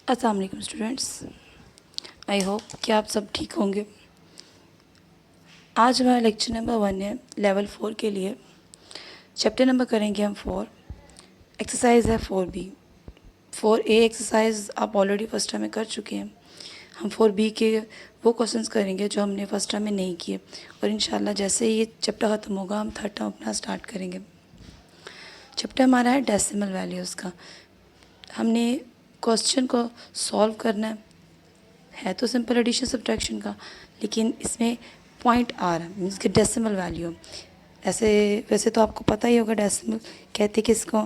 अस्सलाम वालेकुम students, I hope कि आप सब ठीक होंगे। आज हमारा लेक्चर नंबर 1 है लेवल 4 के लिए। चैप्टर नंबर करेंगे हम 4। एक्सरसाइज है 4B। 4A एक्सरसाइज आप ऑलरेडी फर्स्ट टर्म में कर चुके हैं। हम 4B के वो क्वेश्चंस करेंगे जो हमने फर्स्ट टर्म में नहीं किए, और इंशाल्लाह जैसे ही ये चैप्टर ख़त्म होगा हम थर्ड टर्म अपना स्टार्ट करेंगे। चैप्टर हमारा है डेसिमल वैल्यूज़ का। हमने क्वेश्चन को सॉल्व करना है तो सिंपल एडिशन सब्ट्रैक्शन का, लेकिन इसमें पॉइंट आ रहा है, मीन्स कि डेसिमल वैल्यू। ऐसे वैसे तो आपको पता ही होगा डेसिमल कहते किसको,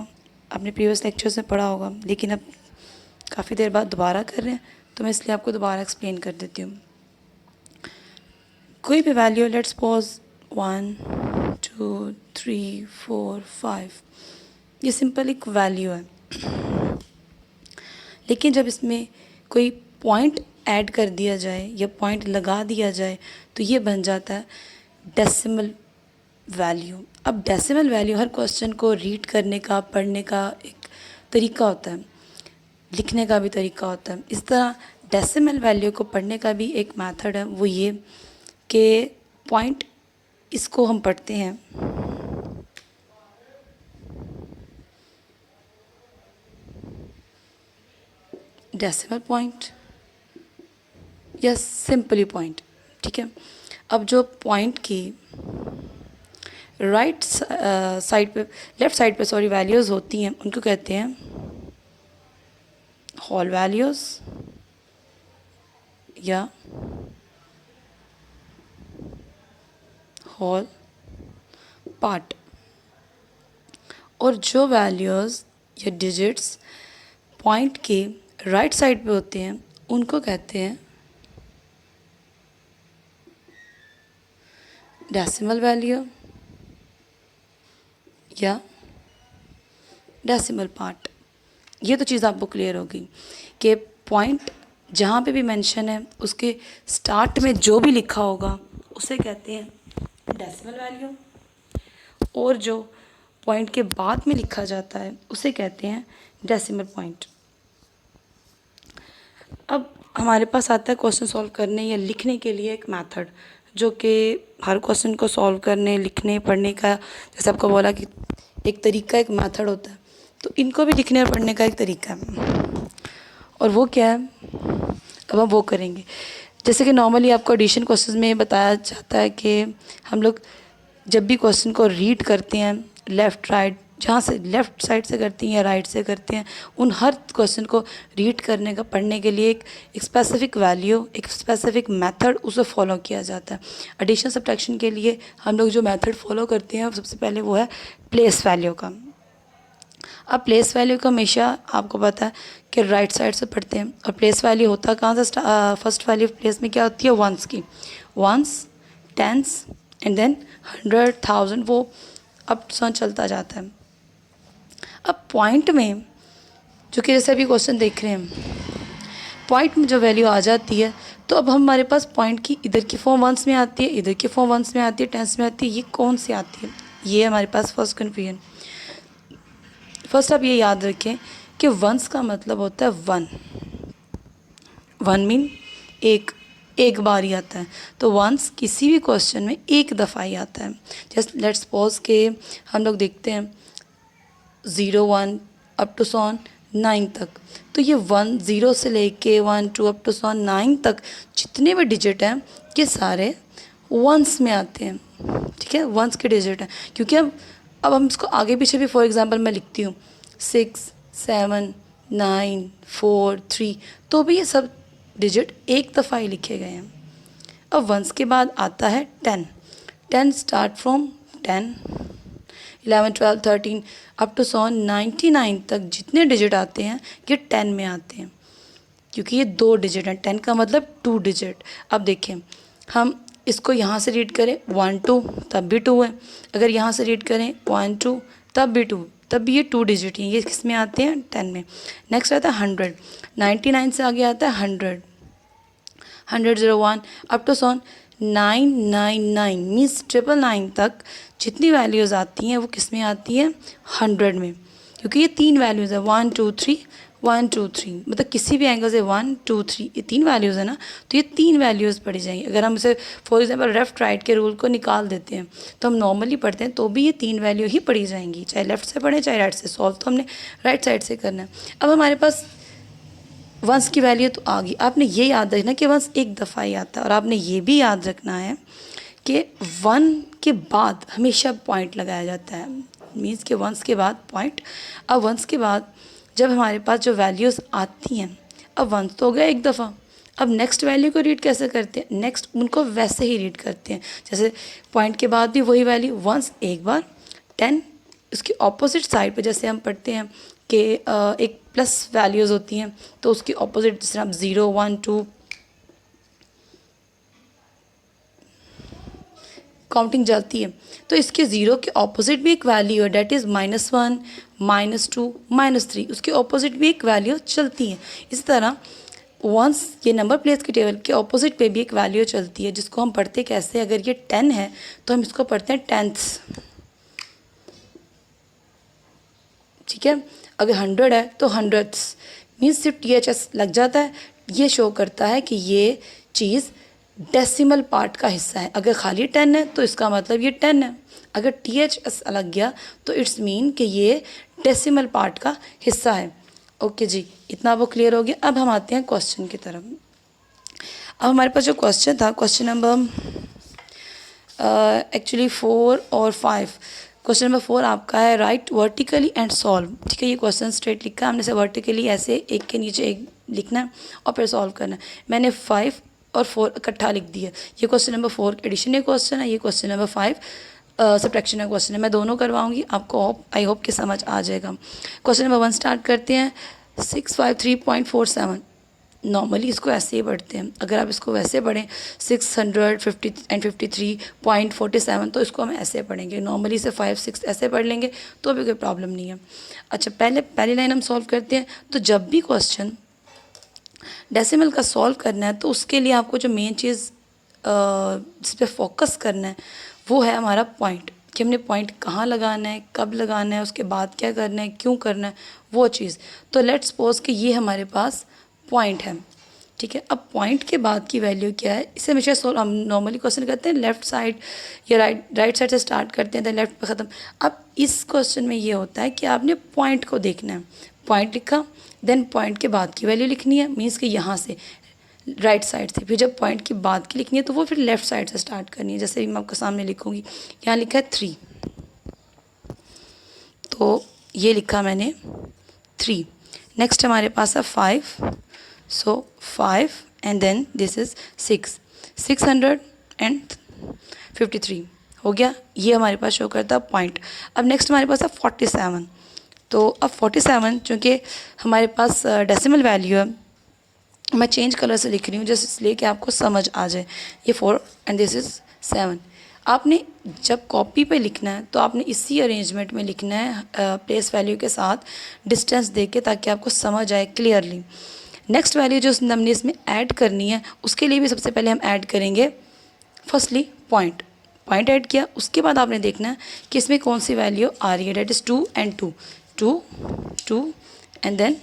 आपने प्रीवियस लेक्चर्स में पढ़ा होगा, लेकिन अब काफ़ी देर बाद दोबारा कर रहे हैं तो मैं इसलिए आपको दोबारा एक्सप्लेन कर देती हूँ। कोई भी वैल्यू, लेट्स सपोज 1 2 3 4 5, ये सिंपल एक वैल्यू है, लेकिन जब इसमें कोई पॉइंट ऐड कर दिया जाए या पॉइंट लगा दिया जाए तो ये बन जाता है डेसिमल वैल्यू। अब डेसिमल वैल्यू हर क्वेश्चन को रीड करने का, पढ़ने का एक तरीका होता है, लिखने का भी तरीका होता है। इस तरह डेसिमल वैल्यू को पढ़ने का भी एक मेथड है, वो ये कि पॉइंट इसको हम पढ़ते हैं डेसिमल पॉइंट या सिंपली पॉइंट, ठीक है। अब जो पॉइंट की राइट साइड पे, लेफ़्ट साइड पे सॉरी वैल्यूज़ होती हैं, उनको कहते हैं होल वैल्यूज़ या होल पार्ट। और जो वैल्यूज़ या डिजिट्स पॉइंट के राइट साइड पे होते हैं उनको कहते हैं डेसिमल वैल्यू या डेसिमल पार्ट। ये तो चीज़ आपको क्लियर होगी कि पॉइंट जहाँ पे भी मेंशन है उसके स्टार्ट में जो भी लिखा होगा उसे कहते हैं डेसिमल वैल्यू, और जो पॉइंट के बाद में लिखा जाता है उसे कहते हैं डेसिमल पॉइंट। अब हमारे पास आता है क्वेश्चन सॉल्व करने या लिखने के लिए एक मेथड, जो कि हर क्वेश्चन को सॉल्व करने, लिखने, पढ़ने का, जैसे आपको बोला कि एक तरीका, एक मेथड होता है, तो इनको भी लिखने और पढ़ने का एक तरीका है। और वो क्या है, अब हम वो करेंगे। जैसे कि नॉर्मली आपको एडिशन क्वेश्चन में बताया जाता है कि हम लोग जब भी क्वेश्चन को रीड करते हैं लेफ़्ट राइट, जहाँ से लेफ़्ट साइड से करते हैं या राइट से करते हैं, उन हर क्वेश्चन को रीड करने का, पढ़ने के लिए एक स्पेसिफिक वैल्यू, एक स्पेसिफिक मेथड उसे फॉलो किया जाता है। एडिशन सब्ट्रैक्शन के लिए हम लोग जो मेथड फॉलो करते हैं सबसे पहले वो है प्लेस वैल्यू का। अब प्लेस वैल्यू का हमेशा आपको पता है कि राइट साइड से पढ़ते हैं, और प्लेस वैल्यू होता कहाँ से, फर्स्ट वैल्यू प्लेस में क्या होती है, वंस की, वंस, टेंस एंड देन 100, 1000, वो अप टू चलता जाता है। अब पॉइंट में, जो कि जैसे अभी क्वेश्चन देख रहे हैं, पॉइंट में जो वैल्यू आ जाती है तो अब हमारे पास पॉइंट की इधर की फॉर्म वंस में आती है, इधर की फॉर्म वंस में आती है, टेंस में आती है, ये कौन सी आती है, ये हमारे पास फर्स्ट कन्फ्यूजन। फर्स्ट आप ये याद रखें कि वंस का मतलब होता है वन, वन मीन एक, एक बार ही आता है, तो वंस किसी भी क्वेश्चन में एक दफ़ा ही आता है। जस्ट लेट्स सपोज के हम लोग देखते हैं 0 1 अप टू 9 तक, तो ये 1 0 से लेके 1 2 अप टू 9 तक जितने भी डिजिट हैं ये सारे वंस में आते हैं, ठीक है, वंस के डिजिट हैं। क्योंकि अब हम इसको आगे पीछे भी, फॉर एग्जांपल मैं लिखती हूँ 6 7 9 4 3, तो भी ये सब डिजिट एक दफ़ा ही लिखे गए हैं। अब वंस के बाद आता है 10, 10 स्टार्ट फ्रॉम 10, 11 12 13 अप टू 99 तक जितने डिजिट आते हैं ये 10 में आते हैं, क्योंकि ये 2 डिजिट हैं, 10 का मतलब 2 डिजिट। अब देखें, हम इसको यहाँ से रीड करें 1 2 तब भी 2 है, अगर यहाँ से रीड करें 1 2 तब भी 2, तब भी ये 2 डिजिट हैं, ये किस में आते हैं, 10 में। नेक्स्ट आता है 100, 99 से आगे आता है 100, 101 अप टू 999 मीन्स 999 तक जितनी वैल्यूज़ आती हैं वो किस में आती हैं, 100 में, क्योंकि ये 3 वैल्यूज़ है, 1 2 3 1 2 3, मतलब किसी भी एंगल से 1 2 3, ये 3 वैल्यूज़ है ना, तो ये 3 वैल्यूज़ पढ़ी जाएंगी। अगर हम इसे फॉर एग्जांपल लेफ्ट राइट के रूल को निकाल देते हैं तो हम नॉर्मली पढ़ते हैं तो भी ये 3 वैल्यू ही पढ़ी जाएंगी, चाहे लेफ्ट से पढ़ें चाहे राइट से। सॉल्व तो हमने राइट साइड से करना है। अब हमारे पास वंस की वैल्यू तो आ गई। आपने ये याद रखना कि वंस एक दफ़ा ही आता है, और आपने ये भी याद रखना है कि 1 के बाद हमेशा पॉइंट लगाया जाता है, मीन्स कि वंस के बाद पॉइंट। अब वंस के बाद जब हमारे पास जो वैल्यूज़ आती हैं, अब वंस तो हो गया एक दफ़ा, अब नेक्स्ट वैल्यू को रीड कैसे करते हैं, नेक्स्ट उनको वैसे ही रीड करते हैं जैसे पॉइंट के बाद भी वही वैल्यू, वंस एक बार, 10 उसकी ऑपोजिट साइड पे, जैसे हम पढ़ते हैं कि एक प्लस वैल्यूज़ होती हैं तो उसकी ऑपोजिट, जिस तरह आप 0 1 2 काउंटिंग जाती है, तो इसके 0 के ऑपोजिट भी एक वैल्यू है, डेट इज़ -1 -2 -3, उसके ऑपोजिट भी एक वैल्यू चलती है। इसी तरह वंस ये नंबर प्लेस के टेबल के ऑपोजिट पे भी एक वैल्यू चलती है, जिसको हम पढ़ते कैसे, अगर ये 10 है तो हम इसको पढ़ते हैं टेंथ्स, ठीक है। अगर 100 है तो हंड्रेड्स, मीन्स सिर्फ THS लग जाता है, ये शो करता है कि ये चीज़ डेसिमल पार्ट का हिस्सा है। अगर खाली 10 है तो इसका मतलब ये 10 है, अगर THS लग गया तो इट्स मीन कि ये डेसिमल पार्ट का हिस्सा है। ओके जी, इतना वो क्लियर हो गया। अब हम आते हैं क्वेश्चन की तरफ। अब हमारे पास जो क्वेश्चन था, क्वेश्चन नंबर एक्चुअली 4 और 5, क्वेश्चन नंबर 4 आपका है राइट वर्टिकली एंड सॉल्व, ठीक है। ये क्वेश्चन स्ट्रेट लिखा है हमने से, वर्टिकली ऐसे एक के नीचे एक लिखना है और फिर सॉल्व करना है। मैंने 5 और 4 इकट्ठा लिख दिया। ये क्वेश्चन नंबर 4 एडिशन का क्वेश्चन है, ये क्वेश्चन नंबर 5 सब्ट्रैक्शन का क्वेश्चन है। मैं दोनों करवाऊंगी, आपको आई होप कि समझ आ जाएगा। क्वेश्चन नंबर 1 स्टार्ट करते हैं। 653.47, नॉर्मली इसको ऐसे ही पढ़ते हैं, अगर आप इसको वैसे पढ़ें 653.47, तो इसको हम ऐसे पढ़ेंगे, नॉर्मली से 5 6 ऐसे पढ़ लेंगे तो भी कोई प्रॉब्लम नहीं है। अच्छा, पहली लाइन हम सॉल्व करते हैं। तो जब भी क्वेश्चन डेसिमल का सॉल्व करना है तो उसके लिए आपको जो मेन चीज़ जिस पर फोकस करना है वो है हमारा पॉइंट, कि हमने पॉइंट कहाँ लगाना है, कब लगाना है, उसके बाद क्या करना है, क्यों करना है, वो चीज़। तो लेट्स सपोज कि ये हमारे पास पॉइंट है, ठीक है। अब पॉइंट के बाद की वैल्यू क्या है, इसे हमेशा हम नॉर्मली क्वेश्चन करते हैं लेफ्ट साइड या राइट साइड से स्टार्ट करते हैं तो लेफ्ट पे ख़त्म। अब इस क्वेश्चन में ये होता है कि आपने पॉइंट को देखना है, पॉइंट लिखा, देन पॉइंट के बाद की वैल्यू लिखनी है, मीन्स कि यहाँ से राइट साइड से, फिर जब पॉइंट की बाद की लिखनी है तो वो फिर लेफ़्ट साइड से स्टार्ट करनी है। जैसे मैं आपके सामने लिखूँगी, यहाँ लिखा है 3, तो ये लिखा मैंने 3। नेक्स्ट हमारे पास है 5, सो 5 एंड देन दिस इज़ 653 हो गया। ये हमारे पास शो करता है पॉइंट। अब नेक्स्ट हमारे पास है 47, तो अब 47 चूँकि हमारे पास डेसिमल वैल्यू है, मैं चेंज कलर से लिख रही हूँ जैसे इसलिए कि आपको समझ आ जाए। ये 4 एंड दिस इज़ 7। आपने जब कॉपी पे लिखना है तो आपने इसी अरेंजमेंट में लिखना है, प्लेस वैल्यू के साथ डिस्टेंस दे के, ताकि आपको समझ आए क्लियरली। नेक्स्ट वैल्यू जो हमने इसमें ऐड करनी है उसके लिए भी सबसे पहले हम ऐड करेंगे फर्स्टली पॉइंट ऐड किया, उसके बाद आपने देखना है कि इसमें कौन सी वैल्यू आ रही है, that is 2 and 2 and then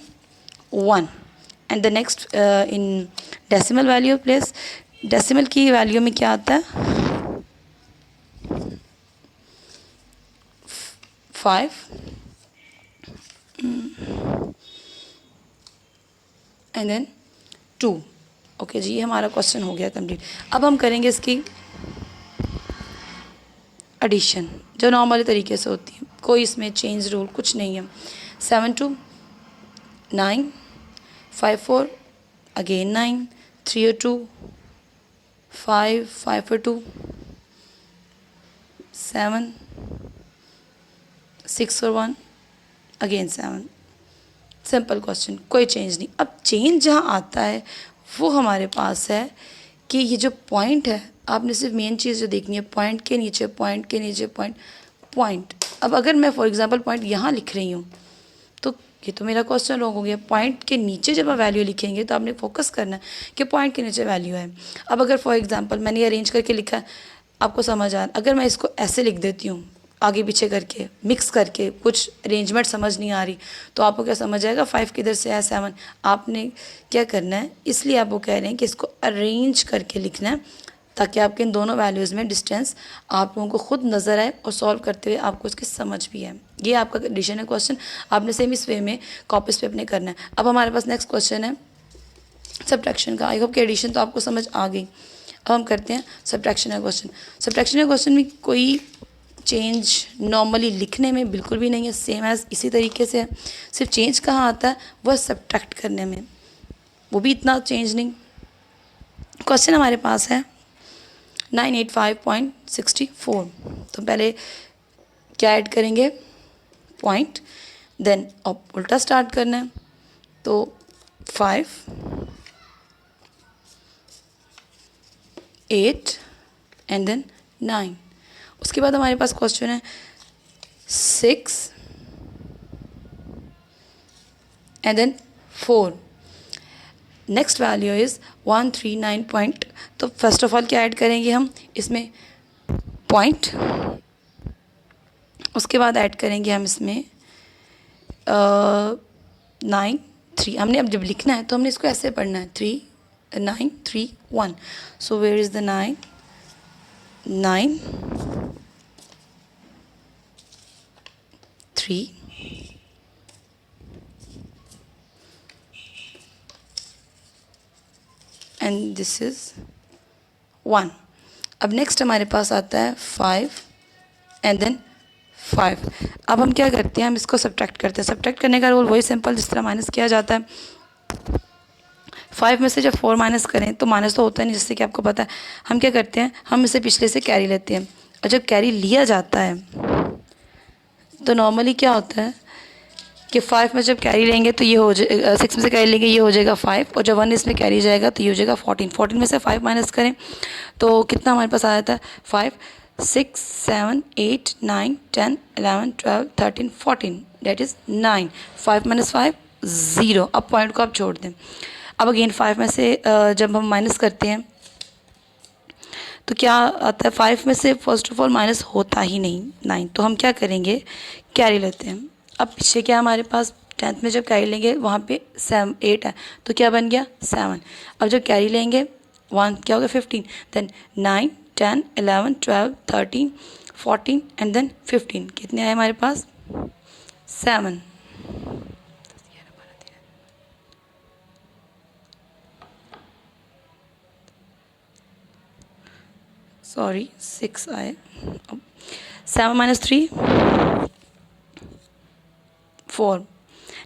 1 and the next in decimal value place. Decimal की वैल्यू में क्या आता है 5 एंड देन 2। ओके जी, ये हमारा क्वेश्चन हो गया कंप्लीट। अब हम करेंगे इसकी एडिशन जो नॉर्मल तरीके से होती है, कोई इसमें चेंज रूल कुछ नहीं है। 7 2 9, 5 4 अगेन 9, 3 और 2 5, 5 और 2 7, 6 और 1 अगेन 7। सिंपल क्वेश्चन, कोई चेंज नहीं। अब चेंज जहाँ आता है वो हमारे पास है कि ये जो पॉइंट है, आपने सिर्फ मेन चीज़ जो देखनी है, पॉइंट के नीचे पॉइंट। अब अगर मैं फॉर एग्जांपल पॉइंट यहाँ लिख रही हूँ तो ये तो मेरा क्वेश्चन रॉन्ग हो गया। पॉइंट के नीचे जब आप वैल्यू लिखेंगे तो आपने फोकस करना है कि पॉइंट के नीचे वैल्यू है। अब अगर फॉर एग्जांपल मैंने ये अरेंज करके लिखा है, आपको समझ आ, अगर मैं इसको ऐसे लिख देती हूँ आगे पीछे करके मिक्स करके कुछ अरेंजमेंट समझ नहीं आ रही तो आपको क्या समझ आएगा 5 किधर से है 7। आपने क्या करना है, इसलिए आप वो कह रहे हैं कि इसको अरेंज करके लिखना है ताकि आपके इन दोनों वैल्यूज़ में डिस्टेंस आप लोगों को खुद नज़र आए और सॉल्व करते हुए आपको उसकी समझ भी है। ये आपका एडिशन है क्वेश्चन, आपने सेम इस वे में कॉपीज पे अपने करना है। अब हमारे पास नेक्स्ट क्वेश्चन है सब्ट्रैक्शन का। आई होप कि एडिशन तो आपको समझ आ गई। अब हम करते हैं सब्ट्रैक्शन का क्वेश्चन। सब्ट्रैक्शन का क्वेश्चन में कोई चेंज नॉर्मली लिखने में बिल्कुल भी नहीं है, सेम एज इसी तरीके से है। सिर्फ चेंज कहाँ आता है, वह सब्ट्रैक्ट करने में, वो भी इतना चेंज नहीं। क्वेश्चन हमारे पास है 985.64। तो पहले क्या ऐड करेंगे, पॉइंट, देन अब उल्टा स्टार्ट करना है तो 5, 8 एंड देन 9। उसके बाद हमारे पास क्वेश्चन है 6 and then 4। Next value is 139 point. तो फर्स्ट ऑफ ऑल क्या ऐड करेंगे हम इसमें, पॉइंट। उसके बाद ऐड करेंगे हम इसमें 9 3। हमने अब जब लिखना है तो हमने इसको ऐसे पढ़ना है 3 9 3 1। So where is the 9 9 3 and this is 1। अब नेक्स्ट हमारे पास आता है 5 एंड देन 5। अब हम क्या करते हैं, हम इसको सब्ट्रैक्ट करते हैं। सब्ट्रैक्ट करने का रूल वही सिंपल जिस तरह माइनस किया जाता है। 5 में से जब 4 माइनस करें तो माइनस तो होता है नहीं, जैसे कि आपको पता है। हम क्या करते हैं, हम इसे पिछले से कैरी लेते हैं और जब कैरी लिया जाता है तो नॉर्मली क्या होता है कि 5 में जब कैरी लेंगे तो ये हो जाएगा, 6 में से कैरी लेंगे ये हो जाएगा 5, और जब 1 इसमें कैरी जाएगा तो ये हो जाएगा 14। 14 में से 5 माइनस करें तो कितना हमारे पास आ जाता है 5 6 7 8 9 10 11 12 13 14, डेट इज़ 9। 5 माइनस 5 0। अब पॉइंट को आप छोड़ दें। अब अगेन 5 में से जब हम माइनस करते हैं तो क्या आता है, 5 में से फर्स्ट ऑफ ऑल माइनस होता ही नहीं 9, तो हम क्या करेंगे, कैरी लेते हैं। अब पीछे क्या हमारे पास 10th में जब कैरी लेंगे वहाँ पे 8 है तो क्या बन गया 7। अब जब कैरी लेंगे 1 क्या होगा 15, देन 9 10 11 12 13 14 एंड देन 15। कितने आए हमारे पास 7। सॉरी 6 आए। 7 माइनस 3 4।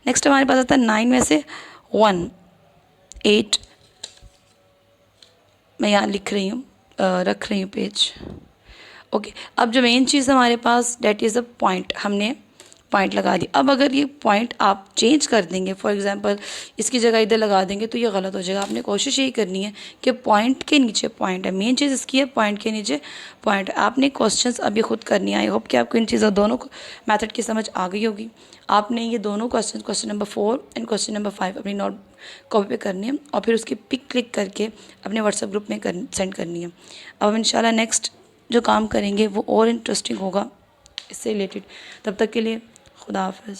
नेक्स्ट हमारे पास आता है 9 में से 1 8। मैं यहाँ लिख रही हूँ, रख रही हूँ पेज। ओके, अब जो मेन चीज़ हमारे पास डेट इज़ अ पॉइंट, हमने पॉइंट लगा दी। अब अगर ये पॉइंट आप चेंज कर देंगे, फॉर एग्जांपल इसकी जगह इधर लगा देंगे तो ये गलत हो जाएगा। आपने कोशिश यही करनी है कि पॉइंट के नीचे पॉइंट है, मेन चीज़ इसकी है पॉइंट के नीचे पॉइंट। आपने क्वेश्चंस अभी खुद करनी है। आई होप कि आपको इन चीज़ों दोनों मेथड की समझ आ गई होगी। आपने ये दोनों question number 4 and question number 5 अपनी नोट कॉपी पे करनी है और फिर उसकी पिक क्लिक करके अपने व्हाट्सएप ग्रुप में सेंड करनी है। अब हम इंशाल्लाह नेक्स्ट जो काम करेंगे वो और इंटरेस्टिंग होगा इससे रिलेटेड। तब तक के लिए खुदा हाफिज़।